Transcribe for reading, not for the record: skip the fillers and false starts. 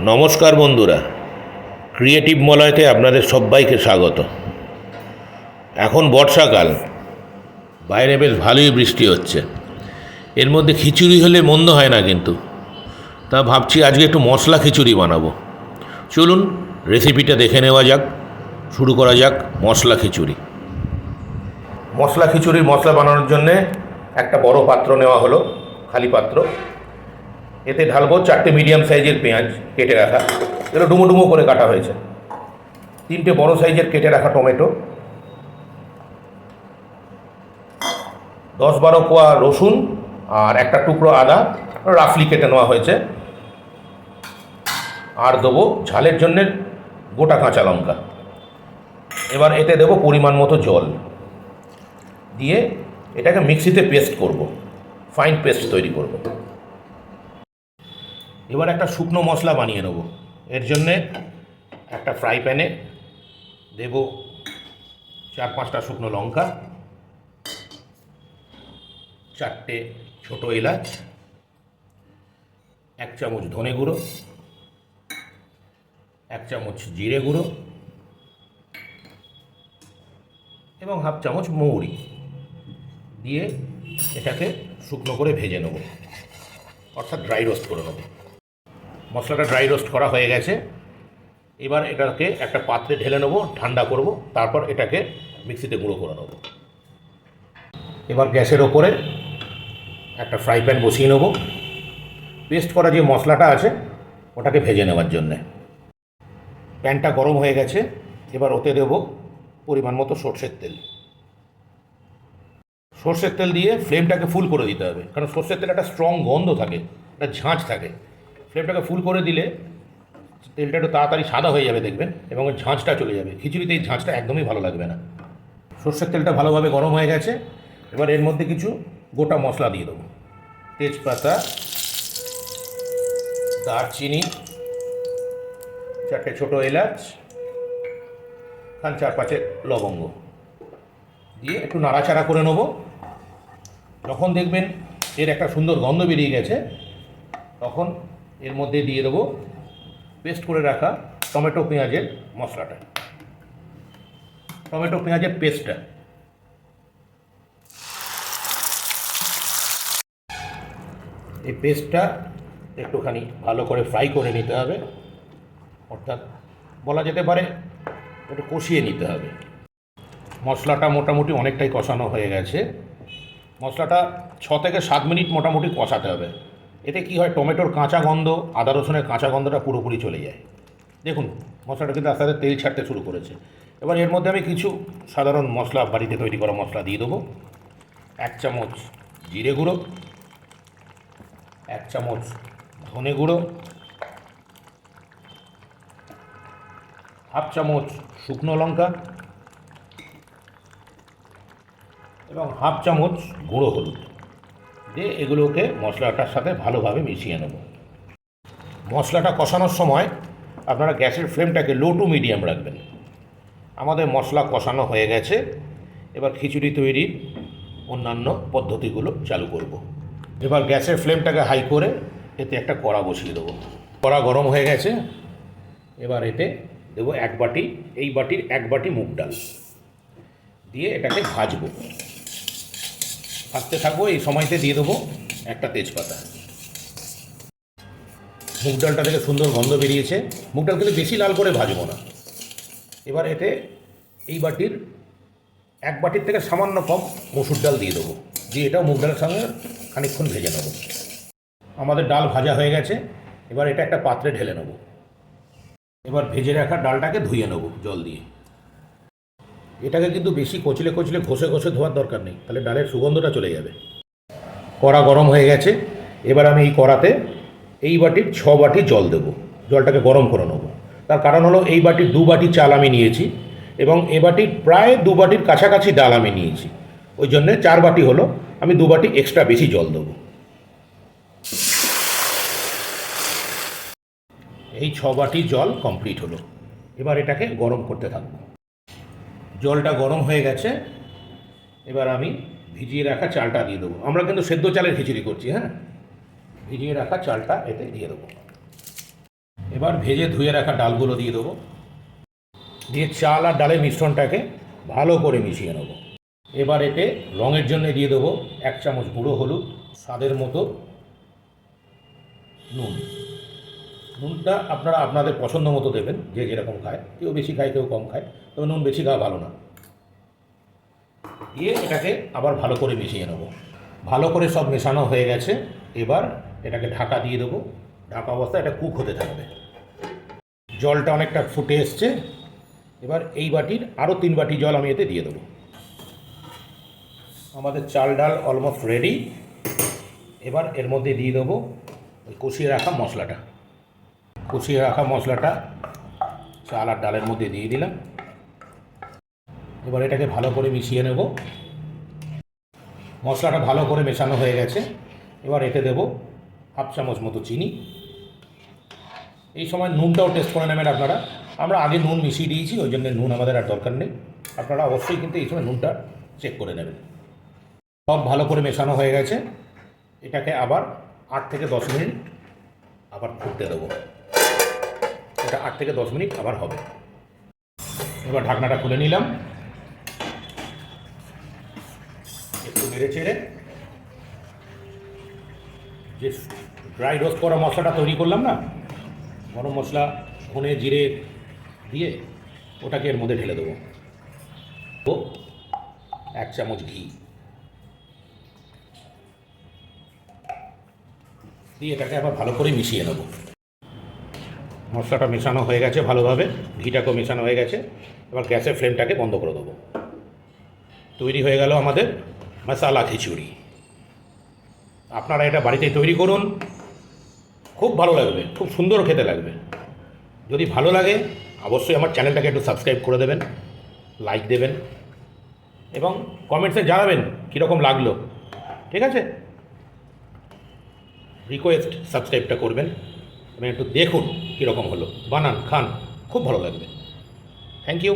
নমস্কার বন্ধুরা, ক্রিয়েটিভ মলয়তে আপনাদের সবাইকে স্বাগত। এখন বর্ষাকাল, বাইরে বেশ ভালোই বৃষ্টি হচ্ছে। এর মধ্যে খিচুড়ি হলে মন্দ হয় না, কিন্তু তা ভাবছি আজকে একটু মশলা খিচুড়ি বানাবো। চলুন রেসিপিটা দেখে নেওয়া যাক। শুরু করা যাক মশলা খিচুড়ি। মশলা খিচুড়ির মশলা বানানোর জন্যে একটা বড় পাত্র নেওয়া হলো, খালি পাত্র। এতে ঢালবো 4টে মিডিয়াম সাইজের পেঁয়াজ কেটে রাখা, এগুলো ডুমো ডুমো করে কাটা হয়েছে। 3টে বড় সাইজের কেটে রাখা টমেটো, 10-12 কোয়া রসুন আর একটা টুকরো আদা রাফলি কেটে নেওয়া হয়েছে। আর দেবো ঝালের জন্যে গোটা কাঁচা লঙ্কা। এবার এতে দেবো পরিমাণ মতো জল দিয়ে এটাকে মিক্সিতে পেস্ট করব, ফাইন পেস্ট তৈরি করব। এবার একটা শুকনো মশলা বানিয়ে নেব। এর জন্যে একটা ফ্রাই প্যানে দেব 4-5টা শুকনো লঙ্কা, 4টে ছোটো এলাচ, 1 চামচ ধনে গুঁড়ো, 1 চামচ জিরে গুঁড়ো এবং 1/2 চামচ মৌরি দিয়ে এটাকে শুকনো করে ভেজে নেব, অর্থাৎ ড্রাই রোস্ট করে নেব। মশলাটা ড্রাই রোস্ট করা হয়ে গেছে। এবার এটাকে একটা পাত্রে ঢেলে নেব, ঠান্ডা করব, তারপর এটাকে মিক্সিতে গুঁড়ো করে নেব। এবার গ্যাসের ওপরে একটা ফ্রাই প্যান বসিয়ে নেব, পেস্ট করা যে মশলাটা আছে ওটাকে ভেজে নেওয়ার জন্যে। প্যানটা গরম হয়ে গেছে। এবার ওতে দেব পরিমাণ মতো সর্ষের তেল। সর্ষের তেল দিয়ে ফ্লেমটাকে ফুল করে দিতে হবে, কারণ সর্ষের তেল একটা স্ট্রং গন্ধ থাকে, একটা ঝাঁঝ থাকে। ফ্লেমটাকে ফুল করে দিলে তেলটা একটু তাড়াতাড়ি সাদা হয়ে যাবে দেখবেন, এবং ওই ঝাঁঝটা চলে যাবে। খিচুড়িতে এই ঝাঁঝটা একদমই ভালো লাগবে না। সর্ষের তেলটা ভালোভাবে গরম হয়ে গেছে। এবার এর মধ্যে কিছু গোটা মশলা দিয়ে দেবো। তেজপাতা, দারচিনি, 4টে ছোটো এলাচ, 4-5 লবঙ্গ দিয়ে একটু নাড়াচাড়া করে নেব। যখন দেখবেন এর একটা সুন্দর গন্ধ বেরিয়ে গেছে, তখন এর মধ্যে দিয়ে দেবো পেস্ট করে রাখা টমেটো পেঁয়াজের মশলাটা, টমেটো পেঁয়াজের পেস্টটা। এই পেস্টটা একটুখানি ভালো করে ফ্রাই করে নিতে হবে, অর্থাৎ বলা যেতে পারে একটু কষিয়ে নিতে হবে। মশলাটা মোটামুটি অনেকটাই কষানো হয়ে গেছে। মশলাটা 6 থেকে 7 মিনিট মোটামুটি কষাতে হবে। এতে কি হয়, টমেটোর কাঁচা গন্ধ, আদা রসুনের কাঁচা গন্ধটা পুরোপুরি চলে যায়। দেখুন মশলাটা কিন্তু আস্তে আস্তে তেল ছাড়তে শুরু করেছে। এবার এর মধ্যে আমি কিছু সাধারণ মশলা, বাড়িতে তৈরি করা মশলা দিয়ে দেবো। 1 চামচ জিরে গুঁড়ো, 1 চামচ ধনে গুঁড়ো, 1/2 চামচ শুকনো লঙ্কা এবং 1/2 চামচ গুঁড়ো হলুদ দিয়ে এগুলোকে মশলাটার সাথে ভালোভাবে মিশিয়ে নেব। মশলাটা কষানোর সময় আপনারা গ্যাসের ফ্লেমটাকে লো টু মিডিয়াম রাখবেন। আমাদের মশলা কষানো হয়ে গেছে। এবার খিচুড়ি তৈরির অন্যান্য পদ্ধতিগুলো চালু করব। এবার গ্যাসের ফ্লেমটাকে হাই করে এতে একটা কড়া বসিয়ে দেবো। কড়া গরম হয়ে গেছে। এবার এতে দেবো 1 বাটি, এই বাটির 1 বাটি মুগ ডাল দিয়ে এটাকে ভাজবো। ভাজতে থাকবো। এই সময়তে দিয়ে দেবো একটা তেজপাতা। মুগ ডালটা থেকে সুন্দর গন্ধ বেরিয়েছে। মুগ ডাল কিন্তু বেশি লাল করে ভাজবো না। এবার এতে এই বাটির 1 বাটির থেকে সামান্য কম মসুর ডাল দিয়ে দেবো, দিয়ে এটাও মুগ ডালের সঙ্গে খানিকক্ষণ ভেজে নেব। আমাদের ডাল ভাজা হয়ে গেছে। এবার এটা একটা পাত্রে ঢেলে নেব। এবার ভেজে রাখা ডালটাকে ধুয়ে নেব জল দিয়ে। এটাকে কিন্তু বেশি কচলে কচলে ঘষে ঘষে ধোয়ার দরকার নেই, তাহলে ডালের সুগন্ধটা চলে যাবে। কড়া গরম হয়ে গেছে। এবার আমি এই কড়াতে এই বাটির 6 বাটি জল দেবো। জলটাকে গরম করে নেব। তার কারণ হলো এই বাটির 2 বাটি চাল আমি নিয়েছি এবং এ বাটির প্রায় 2 বাটির কাছাকাছি ডাল আমি নিয়েছি। ওই জন্যে 4 বাটি হলো, আমি 2 বাটি এক্সট্রা বেশি জল দেবো। এই 6 বাটি জল কমপ্লিট হলো। এবার এটাকে গরম করতে থাকবো। জলটা গরম হয়ে গেছে। এবার আমি ভিজিয়ে রাখা চালটা দিয়ে দেবো। আমরা কিন্তু সেদ্ধ চালের খিচুড়ি করছি, হ্যাঁ। ভিজিয়ে রাখা চালটা এতে দিয়ে দেবো। এবার ভেজে ধুয়ে রাখা ডালগুলো দিয়ে দেবো, দিয়ে চাল আর ডালের মিশ্রণটাকে ভালো করে মিশিয়ে নেব। এবার এতে রঙের জন্য দিয়ে দেবো 1 চামচ গুঁড়ো হলুদ, স্বাদের মতো নুন। নুনটা আপনারা আপনাদের পছন্দ মতো দেবেন, যে যেরকম খায়, কেউ বেশি খায় কেউ কম খায়, তবে নুন বেশি খাওয়া ভালো না। দিয়ে এটাকে আবার ভালো করে মিশিয়ে নেব। ভালো করে সব মেশানো হয়ে গেছে, এবার এটাকে ঢাকা দিয়ে দেবো। ঢাকা অবস্থায় এটা কুক হতে থাকবে। জলটা অনেকটা ফুটে এসছে, এবার এই বাটির আরও 3 বাটি জল আমি এতে দিয়ে দেবো। আমাদের চাল ডাল অলমোস্ট রেডি। এবার এর মধ্যে দিয়ে দেবো ওই কষিয়ে রাখা মশলাটা। কষিয়ে রাখা মশলাটা চাল আর ডালের মধ্যে দিয়ে দিলাম। এবার এটাকে ভালো করে মিশিয়ে নেব। মশলাটা ভালো করে মেশানো হয়ে গেছে, এবার এতে দেবো 1/2 চামচ মতো চিনি। এই সময় নুনটাও টেস্ট করে নেবেন আপনারা। আমরা আগে নুন মিশিয়ে দিয়েছি, ওই জন্য নুন আমাদের আর দরকার নেই। আপনারা অবশ্যই কিন্তু এই সময় নুনটা চেক করে নেবেন। সব ভালো করে মেশানো হয়ে গেছে, এটাকে আবার 8 থেকে 10 মিনিট আবার ফুটতে দেবো। এটা 8 থেকে 10 মিনিট আবার হবে। এবার ঢাকনাটা খুলে নিলাম, একটু নেড়ে চেড়ে যে ড্রাই রোস্ট করা মশলাটা তৈরি করলাম না, গরম মশলা, ধনে, জিরে দিয়ে ওটাকে এর মধ্যে ঢেলে দেবো। তো 1 চামচ ঘি দিয়ে এটাকে আবার ভালো করে মিশিয়ে নেব। মশলাটা মেশানো হয়ে গেছে ভালোভাবে, ঘিটাকেও মেশানো হয়ে গেছে। এবার গ্যাসের ফ্লেমটাকে বন্ধ করে দেবো। তৈরি হয়ে গেল আমাদের মশালা খিচুড়ি। আপনারা এটা বাড়িতে তৈরি করুন, খুব ভালো লাগবে, খুব সুন্দর খেতে লাগবে। যদি ভালো লাগে অবশ্যই আমার চ্যানেলটাকে একটু সাবস্ক্রাইব করে দেবেন, লাইক দেবেন এবং কমেন্টসে জানাবেন কীরকম লাগলো। ঠিক আছে, রিকোয়েস্ট সাবস্ক্রাইবটা করবেন এবং একটু দেখুন কীরকম হলো, বানান, খান, খুব ভালো লাগবে। Thank you.